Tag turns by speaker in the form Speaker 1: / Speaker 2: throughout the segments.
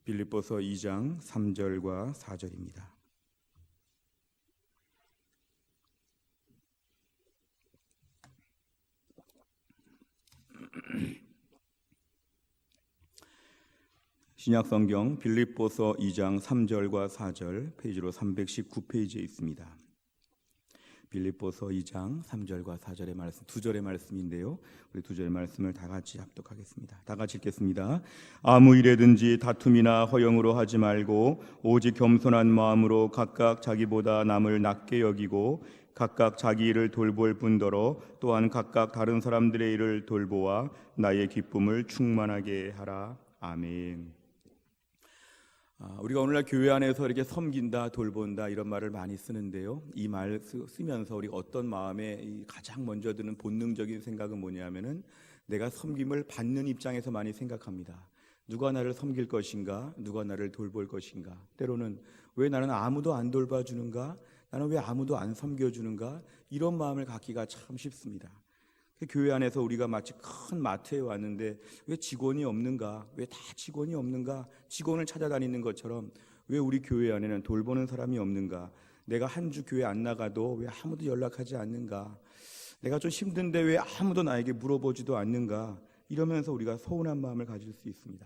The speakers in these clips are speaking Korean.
Speaker 1: 빌립보서 2장 3절과 4절입니다. 신약성경 빌립보서 2장 3절과 4절 페이지로 319페이지에 있습니다. 빌립보서 2장 3절과 4절의 말씀, 두 절의 말씀인데요. 우리 두 절의 말씀을 다 같이 합독하겠습니다. 다 같이 읽겠습니다. 아무 일에든지 다툼이나 허영으로 하지 말고 오직 겸손한 마음으로 각각 자기보다 남을 낮게 여기고 각각 자기 일을 돌볼 뿐더러 또한 각각 다른 사람들의 일을 돌보아 나의 기쁨을 충만하게 하라. 아멘. 우리가 오늘날 교회 안에서 이렇게 섬긴다, 돌본다 이런 말을 많이 쓰는데요. 이 말 쓰면서 우리가 어떤 마음에 가장 먼저 드는 본능적인 생각은 뭐냐면은 내가 섬김을 받는 입장에서 많이 생각합니다. 누가 나를 섬길 것인가? 누가 나를 돌볼 것인가? 때로는 왜 나는 아무도 안 돌봐주는가? 나는 왜 아무도 안 섬겨주는가? 이런 마음을 갖기가 참 쉽습니다. 교회 안에서 우리가 마치 큰 마트에 왔는데 왜 직원이 없는가? 왜 다 직원이 없는가? 직원을 찾아다니는 것처럼 왜 우리 교회 안에는 돌보는 사람이 없는가? 내가 한 주 교회 안 나가도 왜 아무도 연락하지 않는가? 내가 좀 힘든데 왜 아무도 나에게 물어보지도 않는가? 이러면서 우리가 서운한 마음을 가질 수 있습니다.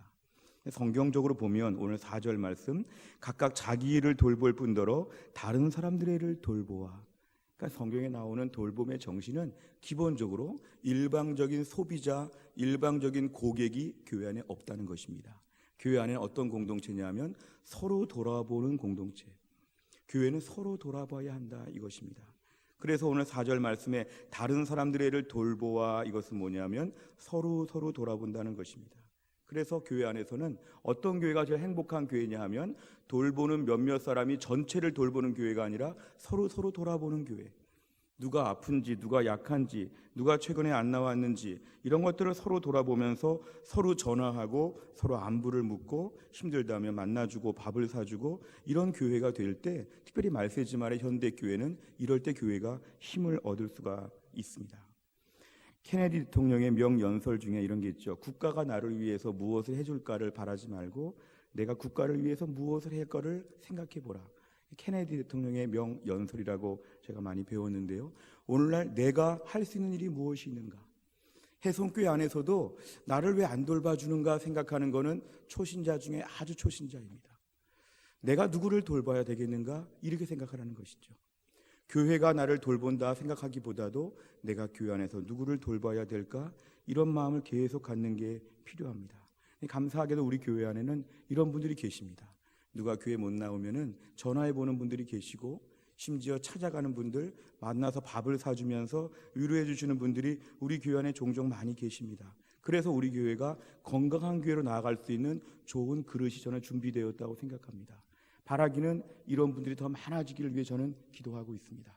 Speaker 1: 성경적으로 보면 오늘 4절 말씀, 각각 자기 일을 돌볼 뿐더러 다른 사람들의 일을 돌보아. 그러니까 성경에 나오는 돌봄의 정신은 기본적으로 일방적인 소비자, 일방적인 고객이 교회 안에 없다는 것입니다. 교회 안에는 어떤 공동체냐면 서로 돌아보는 공동체. 교회는 서로 돌아봐야 한다 이것입니다. 그래서 오늘 4절 말씀에 다른 사람들의 일을 돌보아, 이것은 뭐냐면 서로 돌아본다는 것입니다. 그래서 교회 안에서는 어떤 교회가 제일 행복한 교회냐 하면 돌보는 몇몇 사람이 전체를 돌보는 교회가 아니라 서로 돌아보는 교회. 누가 아픈지, 누가 약한지, 누가 최근에 안 나왔는지 이런 것들을 서로 돌아보면서 서로 전화하고 서로 안부를 묻고 힘들다면 만나주고 밥을 사주고 이런 교회가 될 때, 특별히 말세지 말의 현대 교회는 이럴 때 교회가 힘을 얻을 수가 있습니다. 케네디 대통령의 명연설 중에 이런 게 있죠. 국가가 나를 위해서 무엇을 해줄까를 바라지 말고 내가 국가를 위해서 무엇을 할까를 생각해보라. 케네디 대통령의 명연설이라고 제가 많이 배웠는데요. 오늘날 내가 할 수 있는 일이 무엇이 있는가? 해송교회 안에서도 나를 왜 안 돌봐주는가 생각하는 것은 초신자 중에 아주 초신자입니다. 내가 누구를 돌봐야 되겠는가? 이렇게 생각하라는 것이죠. 교회가 나를 돌본다 생각하기보다도 내가 교회 안에서 누구를 돌봐야 될까? 이런 마음을 계속 갖는 게 필요합니다. 감사하게도 우리 교회 안에는 이런 분들이 계십니다. 누가 교회 못 나오면은 전화해 보는 분들이 계시고 심지어 찾아가는 분들, 만나서 밥을 사주면서 위로해 주시는 분들이 우리 교회 안에 종종 많이 계십니다. 그래서 우리 교회가 건강한 교회로 나아갈 수 있는 좋은 그릇이 저는 준비되었다고 생각합니다. 바라기는 이런 분들이 더 많아지기를 위해 저는 기도하고 있습니다.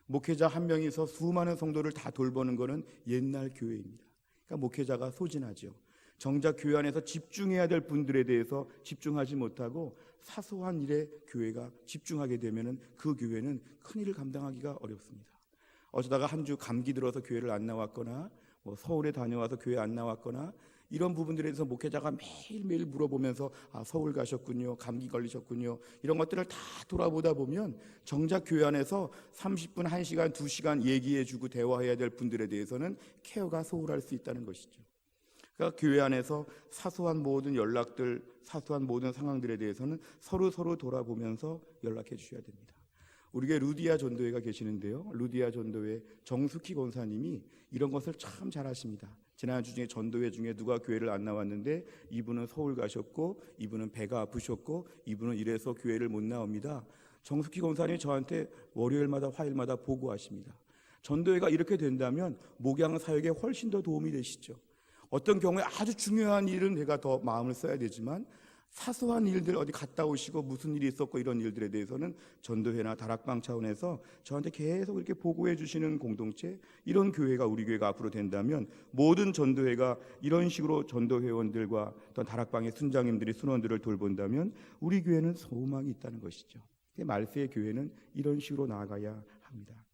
Speaker 1: 목회자 한 명이서 수많은 성도를 다 돌보는 것은 옛날 교회입니다. 그러니까 목회자가 소진하죠. 정작 교회 안에서 집중해야 될 분들에 대해서 집중하지 못하고 사소한 일에 교회가 집중하게 되면 그 교회는 큰 일을 감당하기가 어렵습니다. 어쩌다가 한 주 감기 들어서 교회를 안 나왔거나 서울에 다녀와서 교회 안 나왔거나 이런 부분들에 대해서 목회자가 매일매일 물어보면서 서울 가셨군요, 감기 걸리셨군요, 이런 것들을 다 돌아보다 보면 정작 교회 안에서 30분, 1시간, 2시간 얘기해주고 대화해야 될 분들에 대해서는 케어가 소홀할 수 있다는 것이죠. 그러니까 교회 안에서 사소한 모든 연락들, 사소한 모든 상황들에 대해서는 서로 돌아보면서 연락해 주셔야 됩니다. 우리 교회 루디아 전도회가 계시는데요. 루디아 전도회 정숙희 권사님이 이런 것을 참 잘하십니다. 지난주 중에 전도회 중에 누가 교회를 안 나왔는데 이분은 서울 가셨고 이분은 배가 아프셨고 이분은 이래서 교회를 못 나옵니다. 정숙희 권사님이 저한테 월요일마다 화요일마다 보고하십니다. 전도회가 이렇게 된다면 목양 사역에 훨씬 더 도움이 되시죠. 어떤 경우에 아주 중요한 일은 내가 더 마음을 써야 되지만 사소한 일들 어디 갔다 오시고 무슨 일이 있었고 이런 일들에 대해서는 전도회나 다락방 차원에서 저한테 계속 이렇게 보고해 주시는 공동체, 이런 교회가 우리 교회가 앞으로 된다면 모든 전도회가 이런 식으로 전도회원들과 어떤 다락방의 순장님들이 순원들을 돌본다면 우리 교회는 소망이 있다는 것이죠. 말세의 교회는 이런 식으로 나아가야 합니다.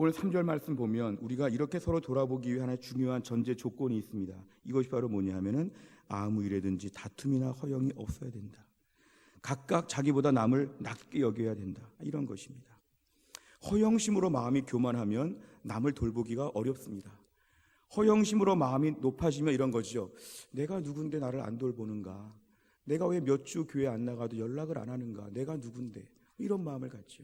Speaker 1: 오늘 3절 말씀 보면 우리가 이렇게 서로 돌아보기 위한 하나의 중요한 전제 조건이 있습니다. 이것이 바로 뭐냐 하면은 아무 일에든지 다툼이나 허영이 없어야 된다. 각각 자기보다 남을 낮게 여겨야 된다. 이런 것입니다. 허영심으로 마음이 교만하면 남을 돌보기가 어렵습니다. 허영심으로 마음이 높아지면 이런 거죠. 내가 누군데 나를 안 돌보는가? 내가 왜 몇 주 교회 안 나가도 연락을 안 하는가? 내가 누군데? 이런 마음을 갖죠.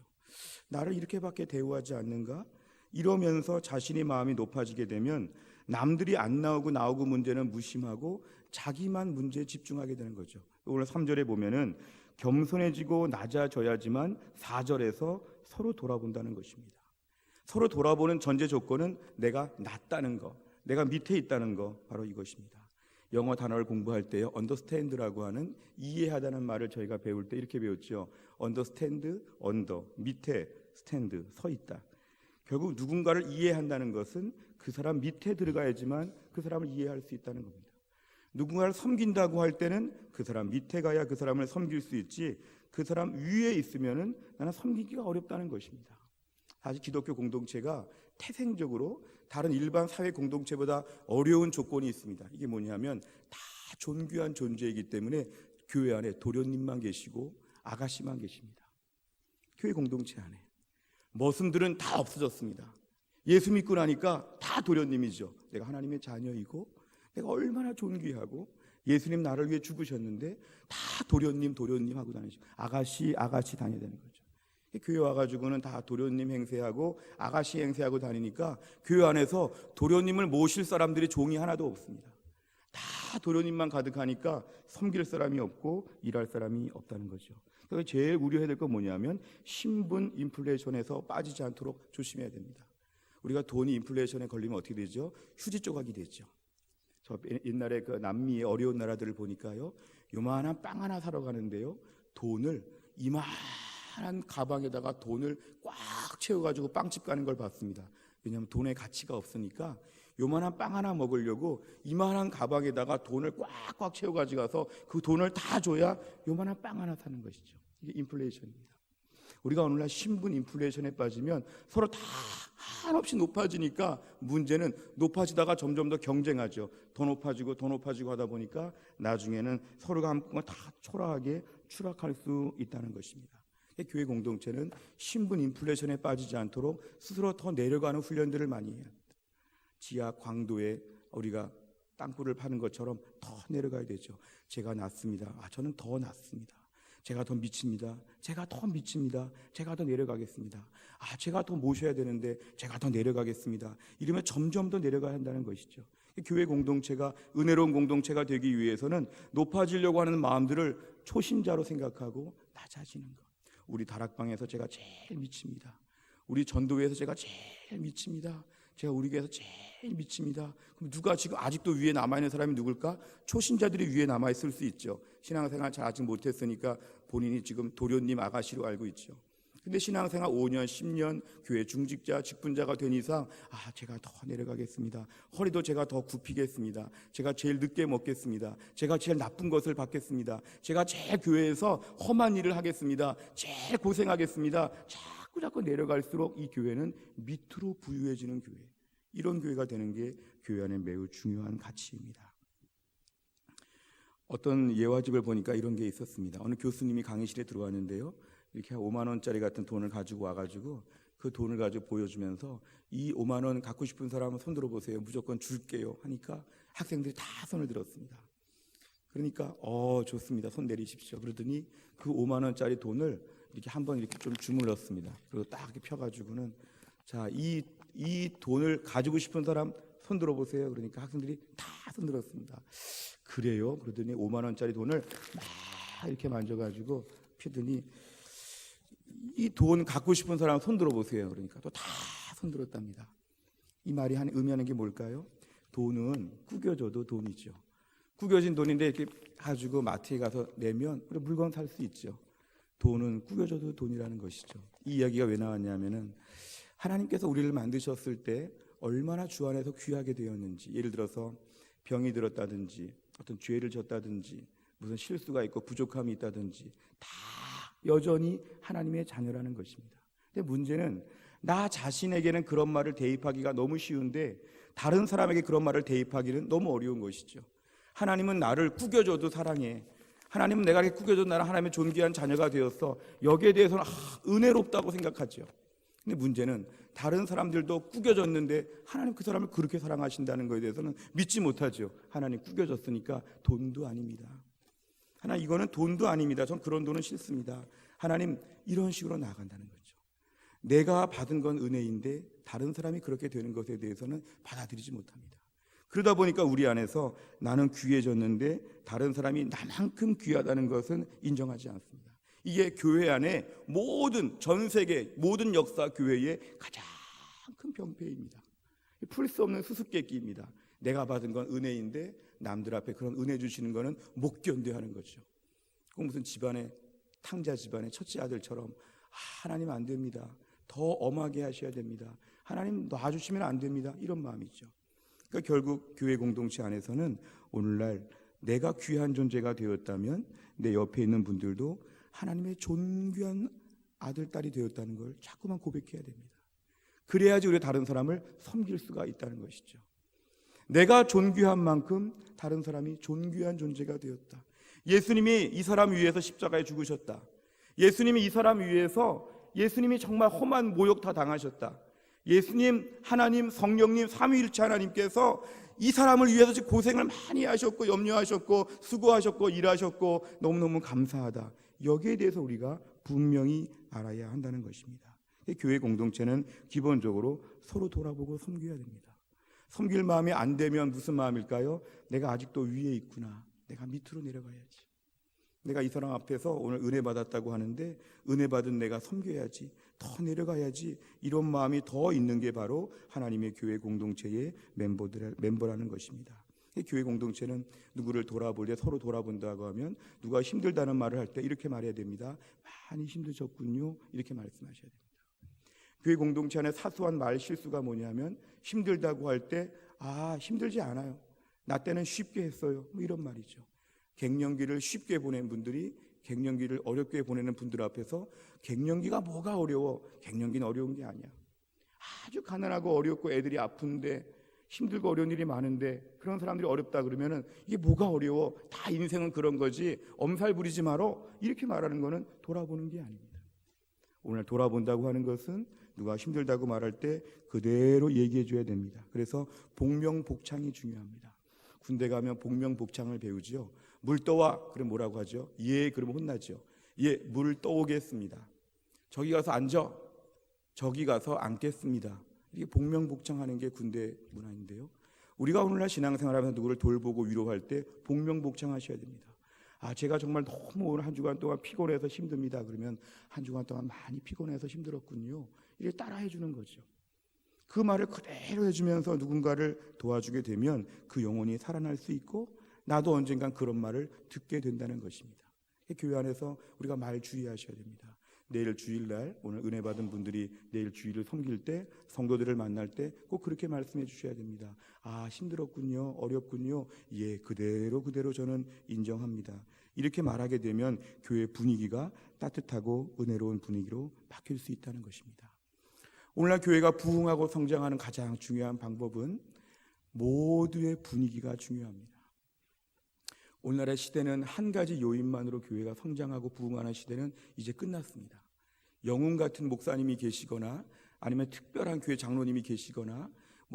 Speaker 1: 나를 이렇게밖에 대우하지 않는가? 이러면서 자신의 마음이 높아지게 되면 남들이 안 나오고 문제는 무심하고 자기만 문제에 집중하게 되는 거죠. 오늘 3절에 보면은 겸손해지고 낮아져야지만 4절에서 서로 돌아본다는 것입니다. 서로 돌아보는 전제 조건은 내가 낮다는 거, 내가 밑에 있다는 거, 바로 이것입니다. 영어 단어를 공부할 때요, understand라고 하는 이해하다는 말을 저희가 배울 때 이렇게 배웠죠. understand, under, 밑에 stand, 서 있다. 결국 누군가를 이해한다는 것은 그 사람 밑에 들어가야지만 그 사람을 이해할 수 있다는 겁니다. 누군가를 섬긴다고 할 때는 그 사람 밑에 가야 그 사람을 섬길 수 있지, 그 사람 위에 있으면은 나는 섬기기가 어렵다는 것입니다. 사실 기독교 공동체가 태생적으로 다른 일반 사회 공동체보다 어려운 조건이 있습니다. 이게 뭐냐면 다 존귀한 존재이기 때문에 교회 안에 도련님만 계시고 아가씨만 계십니다. 교회 공동체 안에 머슴들은 다 없어졌습니다. 예수 믿고 나니까 다 도련님이죠. 내가 하나님의 자녀이고 내가 얼마나 존귀하고 예수님 나를 위해 죽으셨는데 다 도련님 하고 다니시고 아가씨 다녀야 되는 거죠. 교회 와가지고는 다 도련님 행세하고 아가씨 행세하고 다니니까 교회 안에서 도련님을 모실 사람들이 종이 하나도 없습니다. 다 도련님만 가득하니까 섬길 사람이 없고 일할 사람이 없다는 거죠. 그래서 제일 우려해야 될 건 뭐냐면 신분 인플레이션에서 빠지지 않도록 조심해야 됩니다. 우리가 돈이 인플레이션에 걸리면 어떻게 되죠? 휴지 조각이 되죠. 저 옛날에 그 남미의 어려운 나라들을 보니까요, 요만한 빵 하나 사러 가는데요, 돈을 이만한 가방에다가 돈을 꽉 채워가지고 빵집 가는 걸 봤습니다. 왜냐하면 돈의 가치가 없으니까 요만한 빵 하나 먹으려고 이만한 가방에다가 돈을 꽉꽉 채워가지고 가서 그 돈을 다 줘야 요만한 빵 하나 사는 것이죠. 이게 인플레이션입니다. 우리가 오늘날 신분 인플레이션에 빠지면 서로 다 한없이 높아지니까 문제는 높아지다가 점점 더 경쟁하죠. 더 높아지고 하다 보니까 나중에는 서로가 한꺼번에 다 초라하게 추락할 수 있다는 것입니다. 교회 공동체는 신분 인플레이션에 빠지지 않도록 스스로 더 내려가는 훈련들을 많이 해야 합니다. 지하 광도에 우리가 땅굴을 파는 것처럼 더 내려가야 되죠. 제가 낫습니다. 저는 더 낫습니다. 제가 더 미칩니다. 제가 더 미칩니다. 제가 더 내려가겠습니다. 제가 더 모셔야 되는데 제가 더 내려가겠습니다. 이러면 점점 더 내려가야 한다는 것이죠. 교회 공동체가 은혜로운 공동체가 되기 위해서는 높아지려고 하는 마음들을 초신자로 생각하고 낮아지는 것. 우리 다락방에서 제가 제일 미칩니다. 우리 전도회에서 제가 제일 미칩니다. 제가 우리 교회에서 제일 미칩니다. 그럼 누가 지금 아직도 위에 남아있는 사람이 누굴까? 초신자들이 위에 남아있을 수 있죠. 신앙생활 잘 아직 못했으니까 본인이 지금 도련님 아가씨로 알고 있죠. 근데 신앙생활 5년, 10년 교회 중직자, 직분자가 된 이상 제가 더 내려가겠습니다. 허리도 제가 더 굽히겠습니다. 제가 제일 늦게 먹겠습니다. 제가 제일 나쁜 것을 받겠습니다. 제가 제일 교회에서 험한 일을 하겠습니다. 제일 고생하겠습니다. 자꾸 내려갈수록 이 교회는 밑으로 부유해지는 교회, 이런 교회가 되는 게 교회 안에 매우 중요한 가치입니다. 어떤 예화집을 보니까 이런 게 있었습니다. 어느 교수님이 강의실에 들어왔는데요, 이렇게 5만 원짜리 같은 돈을 가지고 와가지고 그 돈을 가지고 보여주면서 이 5만 원 갖고 싶은 사람은 손 들어보세요. 무조건 줄게요 하니까 학생들이 다 손을 들었습니다. 그러니까 좋습니다. 손 내리십시오. 그러더니 그 5만 원짜리 돈을 이렇게 한번 이렇게 좀 주물렀습니다. 그리고 딱 이렇게 펴가지고는 이 돈을 가지고 싶은 사람 손 들어보세요. 그러니까 학생들이 다 손 들었습니다. 그래요? 그러더니 5만 원짜리 돈을 막 이렇게 만져가지고 펴더니 이 돈 갖고 싶은 사람 손 들어보세요. 그러니까 또 다 손 들었답니다. 이 말이 의미하는 게 뭘까요? 돈은 구겨져도 돈이죠. 구겨진 돈인데 이렇게 가지고 마트에 가서 내면 물건 살 수 있죠. 돈은 구겨져도 돈이라는 것이죠. 이 이야기가 왜 나왔냐면은 하나님께서 우리를 만드셨을 때 얼마나 주 안에서 귀하게 되었는지, 예를 들어서 병이 들었다든지 어떤 죄를 졌다든지 무슨 실수가 있고 부족함이 있다든지 다 여전히 하나님의 자녀라는 것입니다. 근데 문제는 나 자신에게는 그런 말을 대입하기가 너무 쉬운데 다른 사람에게 그런 말을 대입하기는 너무 어려운 것이죠. 하나님은 나를 꾸겨줘도 사랑해. 하나님은 내가 이렇게 꾸겨줘도 나는 하나님의 존귀한 자녀가 되었어. 여기에 대해서는 은혜롭다고 생각하죠. 근데 문제는 다른 사람들도 꾸겨졌는데 하나님 그 사람을 그렇게 사랑하신다는 것에 대해서는 믿지 못하죠. 하나님 꾸겨졌으니까 돈도 아닙니다. 하나님 이거는 돈도 아닙니다. 전 그런 돈은 싫습니다. 하나님 이런 식으로 나아간다는 거죠. 내가 받은 건 은혜인데 다른 사람이 그렇게 되는 것에 대해서는 받아들이지 못합니다. 그러다 보니까 우리 안에서 나는 귀해졌는데 다른 사람이 나만큼 귀하다는 것은 인정하지 않습니다. 이게 교회 안에 전 세계 모든 역사 교회의 가장 큰 병폐입니다. 풀 수 없는 수수께끼입니다. 내가 받은 건 은혜인데 남들 앞에 그런 은혜 주시는 거는 못 견뎌하는 거죠. 그 무슨 집안의 탕자 집안의 첫째 아들처럼 하나님 안 됩니다. 더 엄하게 하셔야 됩니다. 하나님 놔주시면 안 됩니다. 이런 마음이죠. 그러니까 결국 교회 공동체 안에서는 오늘날 내가 귀한 존재가 되었다면 내 옆에 있는 분들도 하나님의 존귀한 아들, 딸이 되었다는 걸 자꾸만 고백해야 됩니다. 그래야지 우리가 다른 사람을 섬길 수가 있다는 것이죠. 내가 존귀한 만큼 다른 사람이 존귀한 존재가 되었다. 예수님이 이 사람 위해서 십자가에 죽으셨다. 예수님이 이 사람 위해서 예수님이 정말 험한 모욕 다 당하셨다. 예수님, 하나님, 성령님, 삼위일체 하나님께서 이 사람을 위해서 고생을 많이 하셨고 염려하셨고 수고하셨고 일하셨고 너무너무 감사하다. 여기에 대해서 우리가 분명히 알아야 한다는 것입니다. 교회 공동체는 기본적으로 서로 돌아보고 섬겨야 됩니다. 섬길 마음이 안 되면 무슨 마음일까요? 내가 아직도 위에 있구나. 내가 밑으로 내려가야지. 내가 이 사람 앞에서 오늘 은혜 받았다고 하는데 은혜 받은 내가 섬겨야지. 더 내려가야지. 이런 마음이 더 있는 게 바로 하나님의 교회 공동체의 멤버라는 것입니다. 교회 공동체는 누구를 돌아볼 때 서로 돌아본다고 하면 누가 힘들다는 말을 할 때 이렇게 말해야 됩니다. 많이 힘드셨군요. 이렇게 말씀하셔야 됩니다. 교회 공동체 안에 사소한 말 실수가 뭐냐면 힘들다고 할 때 힘들지 않아요. 나 때는 쉽게 했어요. 뭐 이런 말이죠. 갱년기를 쉽게 보낸 분들이 갱년기를 어렵게 보내는 분들 앞에서 갱년기가 뭐가 어려워? 갱년기는 어려운 게 아니야. 아주 가난하고 어렵고 애들이 아픈데 힘들고 어려운 일이 많은데 그런 사람들이 어렵다 그러면은 이게 뭐가 어려워? 다 인생은 그런 거지. 엄살 부리지 마라. 이렇게 말하는 거는 돌아보는 게 아닙니다. 오늘 돌아본다고 하는 것은 누가 힘들다고 말할 때 그대로 얘기해 줘야 됩니다. 그래서 복명복창이 중요합니다. 군대 가면 복명복창을 배우죠. 물 떠와. 그럼 뭐라고 하죠? 예, 그러면 혼나죠. 예, 물 떠오겠습니다. 저기 가서 앉아. 저기 가서 앉겠습니다. 이게 복명복창하는 게 군대 문화인데요. 우리가 오늘날 신앙생활하면서 누구를 돌보고 위로할 때 복명복창하셔야 됩니다. 제가 정말 너무 오늘 한 주간 동안 피곤해서 힘듭니다. 그러면 한 주간 동안 많이 피곤해서 힘들었군요. 이렇게 따라해 주는 거죠. 그 말을 그대로 해주면서 누군가를 도와주게 되면 그 영혼이 살아날 수 있고 나도 언젠간 그런 말을 듣게 된다는 것입니다. 교회 안에서 우리가 말 주의하셔야 됩니다. 내일 주일날 오늘 은혜 받은 분들이 내일 주일을 섬길 때 성도들을 만날 때 꼭 그렇게 말씀해 주셔야 됩니다. 힘들었군요. 어렵군요. 예, 그대로 저는 인정합니다. 이렇게 말하게 되면 교회 분위기가 따뜻하고 은혜로운 분위기로 바뀔 수 있다는 것입니다. 오늘날 교회가 부흥하고 성장하는 가장 중요한 방법은 모두의 분위기가 중요합니다. 오늘날의 시대는 한 가지 요인만으로 교회가 성장하고 부흥하는 시대는 이제 끝났습니다. 영웅 같은 목사님이 계시거나 아니면 특별한 교회 장로님이 계시거나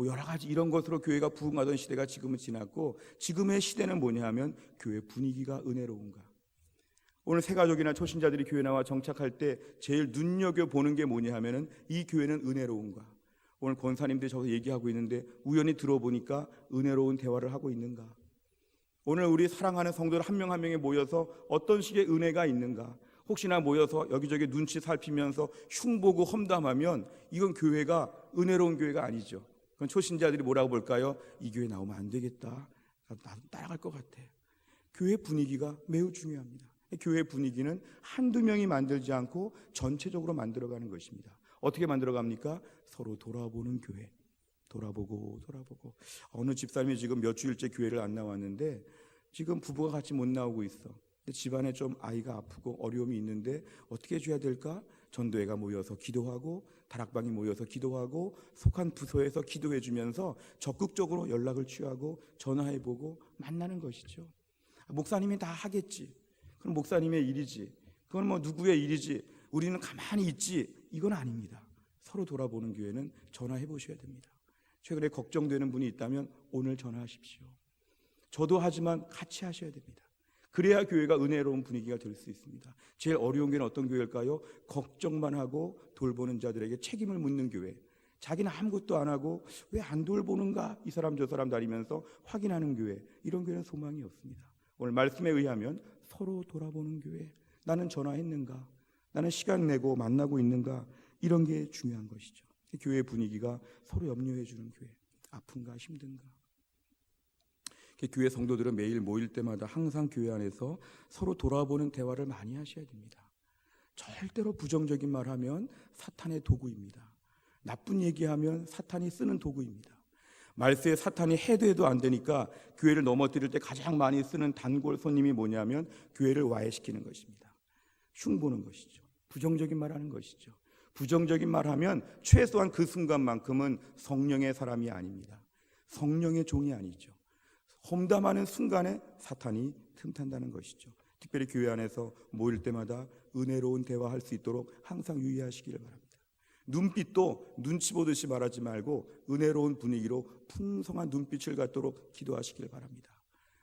Speaker 1: 여러 가지 이런 것으로 교회가 부흥하던 시대가 지금은 지났고 지금의 시대는 뭐냐 하면 교회 분위기가 은혜로운가. 오늘 새가족이나 초신자들이 교회 나와 정착할 때 제일 눈여겨보는 게 뭐냐 하면은 이 교회는 은혜로운가. 오늘 권사님들이 저서 얘기하고 있는데 우연히 들어보니까 은혜로운 대화를 하고 있는가. 오늘 우리 사랑하는 성도들 한 명 한 명이 모여서 어떤 식의 은혜가 있는가. 혹시나 모여서 여기저기 눈치 살피면서 흉보고 험담하면 이건 교회가 은혜로운 교회가 아니죠. 그건 초신자들이 뭐라고 볼까요? 이 교회 나오면 안 되겠다. 나도 따라갈 것 같아. 교회 분위기가 매우 중요합니다. 교회 분위기는 한두 명이 만들지 않고 전체적으로 만들어가는 것입니다. 어떻게 만들어갑니까? 서로 돌아보는 교회. 돌아보고 어느 집사님이 지금 몇 주일째 교회를 안 나왔는데 지금 부부가 같이 못 나오고 있어. 집안에 좀 아이가 아프고 어려움이 있는데 어떻게 해줘야 될까? 전도회가 모여서 기도하고 다락방이 모여서 기도하고 속한 부서에서 기도해 주면서 적극적으로 연락을 취하고 전화해보고 만나는 것이죠. 목사님이 다 하겠지. 그럼 목사님의 일이지. 그건 뭐 누구의 일이지. 우리는 가만히 있지. 이건 아닙니다. 서로 돌아보는 교회는 전화해 보셔야 됩니다. 최근에 걱정되는 분이 있다면 오늘 전화하십시오. 저도 하지만 같이 하셔야 됩니다. 그래야 교회가 은혜로운 분위기가 될 수 있습니다. 제일 어려운 교회는 어떤 교회일까요? 걱정만 하고 돌보는 자들에게 책임을 묻는 교회. 자기는 아무것도 안 하고 왜 안 돌보는가? 이 사람 저 사람 다니면서 확인하는 교회. 이런 교회는 소망이 없습니다. 오늘 말씀에 의하면 서로 돌아보는 교회. 나는 전화했는가? 나는 시간 내고 만나고 있는가? 이런 게 중요한 것이죠. 교회 분위기가 서로 염려해 주는 교회. 아픈가 힘든가? 교회 성도들은 매일 모일 때마다 항상 교회 안에서 서로 돌아보는 대화를 많이 하셔야 됩니다. 절대로 부정적인 말하면 사탄의 도구입니다. 나쁜 얘기하면 사탄이 쓰는 도구입니다. 말세에 사탄이 해도 해도 안 되니까 교회를 넘어뜨릴 때 가장 많이 쓰는 단골 손님이 뭐냐면 교회를 와해시키는 것입니다. 흉보는 것이죠. 부정적인 말하는 것이죠. 부정적인 말하면 최소한 그 순간만큼은 성령의 사람이 아닙니다. 성령의 종이 아니죠. 험담하는 순간에 사탄이 틈탄다는 것이죠. 특별히 교회 안에서 모일 때마다 은혜로운 대화할 수 있도록 항상 유의하시기를 바랍니다. 눈빛도 눈치 보듯이 말하지 말고 은혜로운 분위기로 풍성한 눈빛을 갖도록 기도하시길 바랍니다.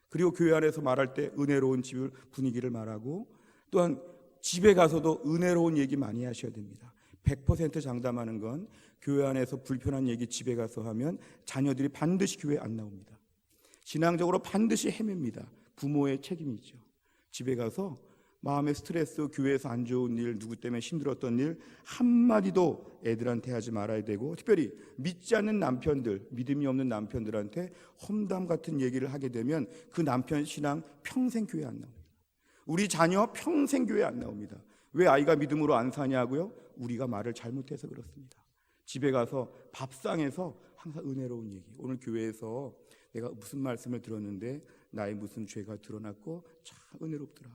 Speaker 1: 그리고 교회 안에서 말할 때 은혜로운 분위기를 말하고 또한 집에 가서도 은혜로운 얘기 많이 하셔야 됩니다. 100% 장담하는 건 교회 안에서 불편한 얘기 집에 가서 하면 자녀들이 반드시 교회에 안 나옵니다. 신앙적으로 반드시 헤맵니다. 부모의 책임이죠. 집에 가서 마음의 스트레스, 교회에서 안 좋은 일, 누구 때문에 힘들었던 일 한마디도 애들한테 하지 말아야 되고, 특별히 믿지 않는 남편들, 믿음이 없는 남편들한테 험담 같은 얘기를 하게 되면 그 남편 신앙 평생 교회 안 나옵니다. 우리 자녀 평생 교회 안 나옵니다. 왜 아이가 믿음으로 안 사냐고요? 우리가 말을 잘못해서 그렇습니다. 집에 가서 밥상에서 항상 은혜로운 얘기. 오늘 교회에서 내가 무슨 말씀을 들었는데 나의 무슨 죄가 드러났고 참 은혜롭더라.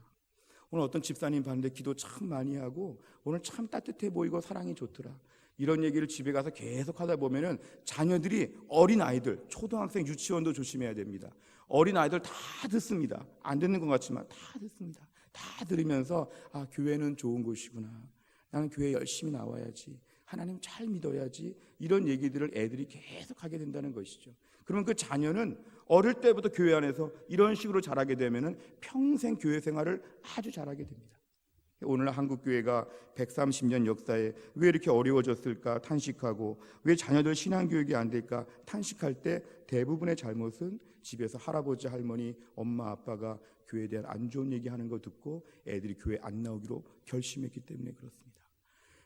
Speaker 1: 오늘 어떤 집사님 봤는데 기도 참 많이 하고 오늘 참 따뜻해 보이고 사랑이 좋더라. 이런 얘기를 집에 가서 계속 하다 보면은 자녀들이, 어린 아이들, 초등학생, 유치원도 조심해야 됩니다. 어린 아이들 다 듣습니다. 안 듣는 것 같지만 다 듣습니다. 다 들으면서 아, 교회는 좋은 곳이구나. 나는 교회 열심히 나와야지. 하나님 잘 믿어야지. 이런 얘기들을 애들이 계속 하게 된다는 것이죠. 그러면 그 자녀는 어릴 때부터 교회 안에서 이런 식으로 자라게 되면은 평생 교회 생활을 아주 잘하게 됩니다. 오늘 한국 교회가 130년 역사에 왜 이렇게 어려워졌을까 탄식하고, 왜 자녀들 신앙 교육이 안 될까 탄식할 때 대부분의 잘못은 집에서 할아버지, 할머니, 엄마, 아빠가 교회에 대한 안 좋은 얘기하는 거 듣고 애들이 교회 안 나오기로 결심했기 때문에 그렇습니다.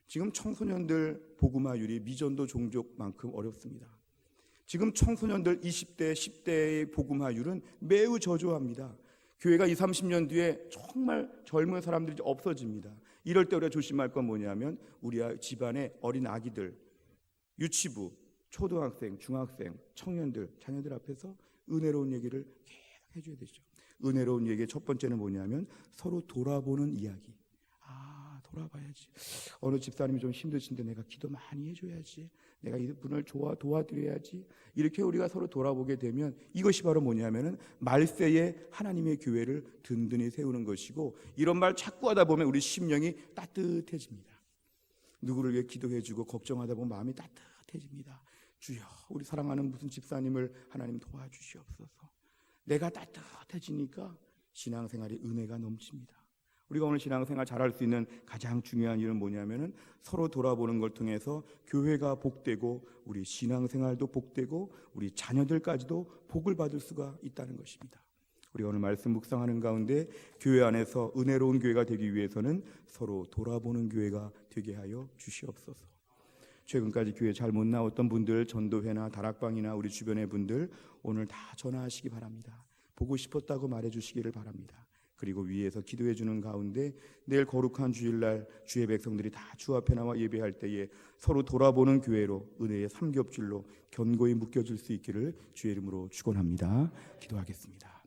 Speaker 1: 지금 청소년들 복음화율이 미전도 종족만큼 어렵습니다. 지금 청소년들 20대, 10대의 복음화율은 매우 저조합니다. 교회가 20, 30년 뒤에 정말 젊은 사람들이 없어집니다. 이럴 때 우리가 조심할 건 뭐냐면 우리 집안의 어린 아기들, 유치부, 초등학생, 중학생, 청년들, 자녀들 앞에서 은혜로운 얘기를 계속 해줘야 되죠. 은혜로운 얘기의 첫 번째는 뭐냐면 서로 돌아보는 이야기. 돌아봐야지. 어느 집사님이 좀 힘드신데 내가 기도 많이 해줘야지. 내가 이분을 도와드려야지. 이렇게 우리가 서로 돌아보게 되면 이것이 바로 뭐냐면은 말세에 하나님의 교회를 든든히 세우는 것이고, 이런 말 자꾸 하다 보면 우리 심령이 따뜻해집니다. 누구를 위해 기도해주고 걱정하다 보면 마음이 따뜻해집니다. 주여, 우리 사랑하는 무슨 집사님을 하나님 도와주시옵소서. 내가 따뜻해지니까 신앙생활에 은혜가 넘칩니다. 우리가 오늘 신앙생활 잘할 수 있는 가장 중요한 일은 뭐냐면은 서로 돌아보는 걸 통해서 교회가 복되고 우리 신앙생활도 복되고 우리 자녀들까지도 복을 받을 수가 있다는 것입니다. 우리가 오늘 말씀 묵상하는 가운데 교회 안에서 은혜로운 교회가 되기 위해서는 서로 돌아보는 교회가 되게 하여 주시옵소서. 최근까지 교회 잘 못 나왔던 분들, 전도회나 다락방이나 우리 주변의 분들 오늘 다 전화하시기 바랍니다. 보고 싶었다고 말해주시기를 바랍니다. 그리고 위에서 기도해 주는 가운데 내일 거룩한 주일날 주의 백성들이 다 주 앞에 나와 예배할 때에 서로 돌아보는 교회로 은혜의 삼겹줄로 견고히 묶여질 수 있기를 주의 이름으로 축원합니다. 기도하겠습니다.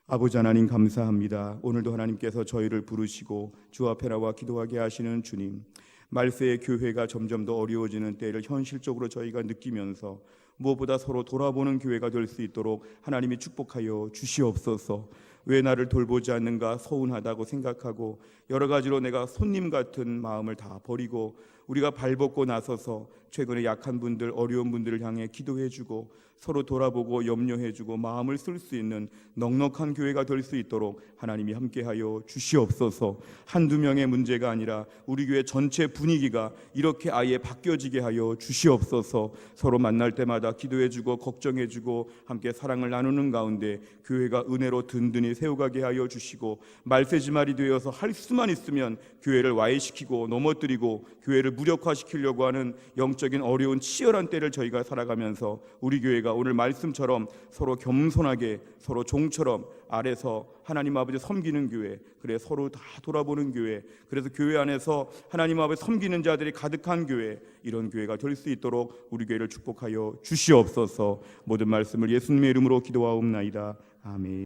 Speaker 1: 아버지 하나님 감사합니다. 오늘도 하나님께서 저희를 부르시고 주 앞에 나와 기도하게 하시는 주님, 말세의 교회가 점점 더 어려워지는 때를 현실적으로 저희가 느끼면서 무엇보다 서로 돌아보는 교회가 될 수 있도록 하나님이 축복하여 주시옵소서. 왜 나를 돌보지 않는가 서운하다고 생각하고 여러 가지로 내가 손님 같은 마음을 다 버리고 우리가 발벗고 나서서 최근에 약한 분들, 어려운 분들을 향해 기도해주고 서로 돌아보고 염려해주고 마음을 쓸 수 있는 넉넉한 교회가 될 수 있도록 하나님이 함께하여 주시옵소서. 한두 명의 문제가 아니라 우리 교회 전체 분위기가 이렇게 아예 바뀌어지게 하여 주시옵소서. 서로 만날 때마다 기도해주고 걱정해주고 함께 사랑을 나누는 가운데 교회가 은혜로 든든히 세워가게 하여 주시고 말세지말이 되어서 할 수만 있으면 교회를 와해시키고 넘어뜨리고 교회를 무력화시키려고 하는 영적인 어려운 치열한 때를 저희가 살아가면서 우리 교회가 오늘 말씀처럼 서로 겸손하게 서로 종처럼 아래서 하나님 아버지 섬기는 교회, 그래 서로 다 돌아보는 교회, 그래서 교회 안에서 하나님 아버지 섬기는 자들이 가득한 교회, 이런 교회가 될 수 있도록 우리 교회를 축복하여 주시옵소서. 모든 말씀을 예수님의 이름으로 기도하옵나이다. 아멘.